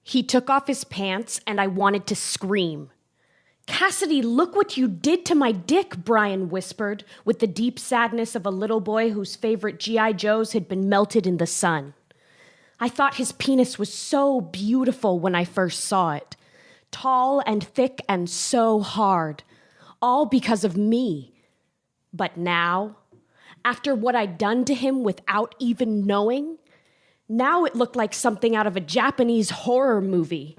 He took off his pants, and I wanted to scream. "Cassidy, look what you did to my dick," Brian whispered, with the deep sadness of a little boy whose favorite G.I.Joes had been melted in the sun. I thought his penis was so beautiful when I first saw it. Tall and thick and so hard. All because of me. But now, after what I'd done to him without even knowing, now it looked like something out of a Japanese horror movie.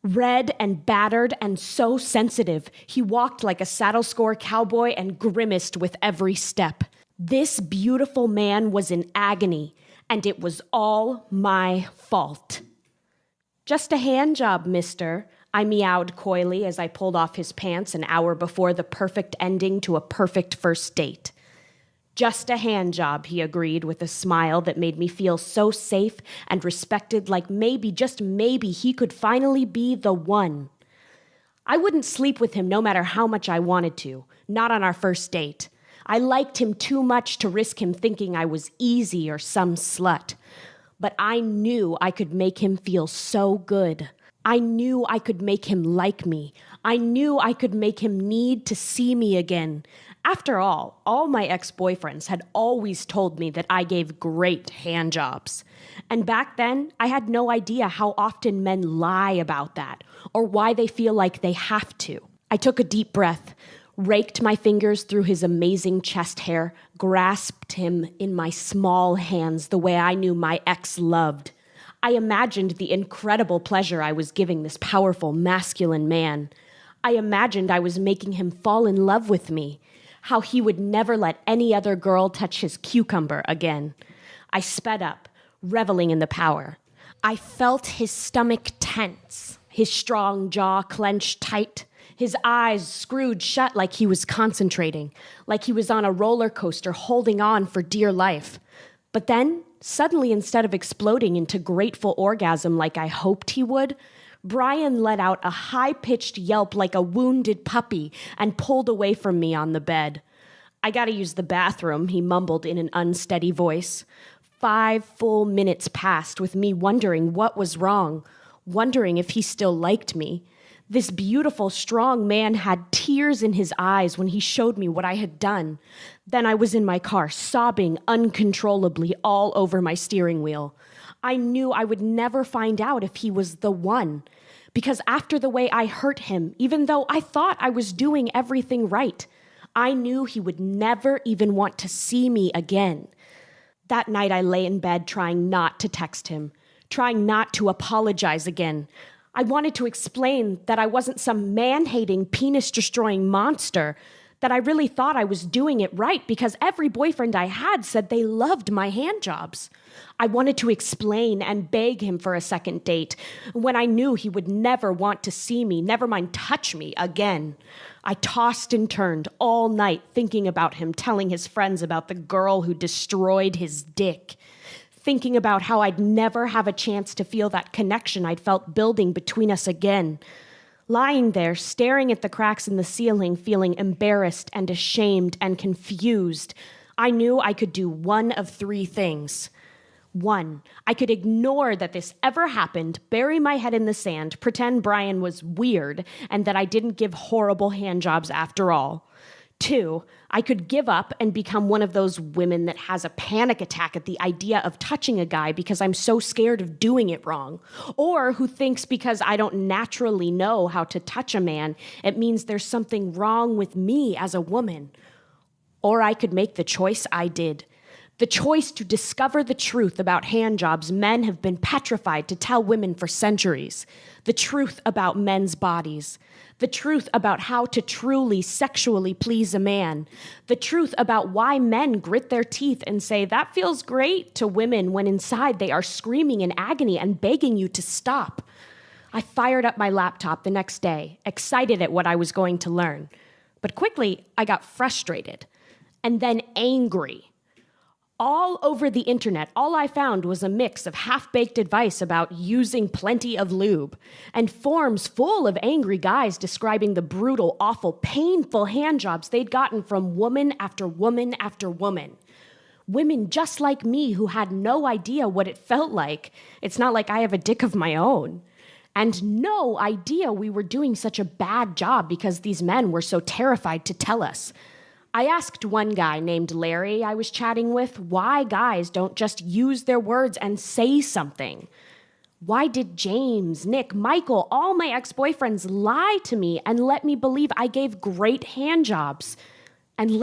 Red and battered and so sensitive, he walked like a saddle score cowboy and grimaced with every step. This beautiful man was in agony, and it was all my fault. "Just a hand job, mister," I meowed coyly as I pulled off his pants an hour before the perfect ending to a perfect first date. "Just a hand job," he agreed with a smile that made me feel so safe and respected, like maybe, just maybe, he could finally be the one. I wouldn't sleep with him no matter how much I wanted to, not on our first date. I liked him too much to risk him thinking I was easy or some slut. But I knew I could make him feel so good. I knew I could make him like me. I knew I could make him need to see me again. After all my ex-boyfriends had always told me that I gave great handjobs. And back then, I had no idea how often men lie about that, or why they feel like they have to. I took a deep breath, raked my fingers through his amazing chest hair, grasped him in my small hands the way I knew my ex loved. I imagined the incredible pleasure I was giving this powerful, masculine man. I imagined I was making him fall in love with me, how he would never let any other girl touch his cucumber again. I sped up, reveling in the power. I felt his stomach tense, his strong jaw clenched tight, his eyes screwed shut like he was concentrating, like he was on a roller coaster holding on for dear life. But then, suddenly, instead of exploding into grateful orgasm like I hoped he would, Brian let out a high-pitched yelp like a wounded puppy and pulled away from me on the bed. "I gotta use the bathroom," he mumbled in an unsteady voice. 5 full minutes passed with me wondering what was wrong, wondering if he still liked me. This beautiful, strong man had tears in his eyes when he showed me what I had done. Then I was in my car, sobbing uncontrollably all over my steering wheel. I knew I would never find out if he was the one. Because after the way I hurt him, even though I thought I was doing everything right, I knew he would never even want to see me again. That night I lay in bed trying not to text him, trying not to apologize again. I wanted to explain that I wasn't some man-hating, penis-destroying monster, that I really thought I was doing it right because every boyfriend I had said they loved my handjobs. I wanted to explain and beg him for a second date when I knew he would never want to see me, never mind touch me again. I tossed and turned all night thinking about him, telling his friends about the girl who destroyed his dick, thinking about how I'd never have a chance to feel that connection I'd felt building between us again. Lying there, staring at the cracks in the ceiling, feeling embarrassed and ashamed and confused, I knew I could do one of 3 things. 1, I could ignore that this ever happened, bury my head in the sand, pretend Brian was weird, and that I didn't give horrible handjobs after all. 2, I could give up and become one of those women that has a panic attack at the idea of touching a guy because I'm so scared of doing it wrong. Or who thinks because I don't naturally know how to touch a man, it means there's something wrong with me as a woman. Or I could make the choice I did. The choice to discover the truth about handjobs men have been petrified to tell women for centuries. The truth about men's bodies. The truth about how to truly sexually please a man. The truth about why men grit their teeth and say, "That feels great," to women when inside they are screaming in agony and begging you to stop. I fired up my laptop the next day, excited at what I was going to learn. But quickly, I got frustrated and then angry. All over the internet, all I found was a mix of half-baked advice about using plenty of lube and forums full of angry guys describing the brutal, awful, painful handjobs they'd gotten from woman after woman after woman. Women just like me who had no idea what it felt like. It's not like I have a dick of my own. and no idea we were doing such a bad job because these men were so terrified to tell us. I asked one guy named Larry I was chatting with why guys don't just use their words and say something. Why did James, Nick, Michael, all my ex-boyfriends lie to me and let me believe I gave great handjobs?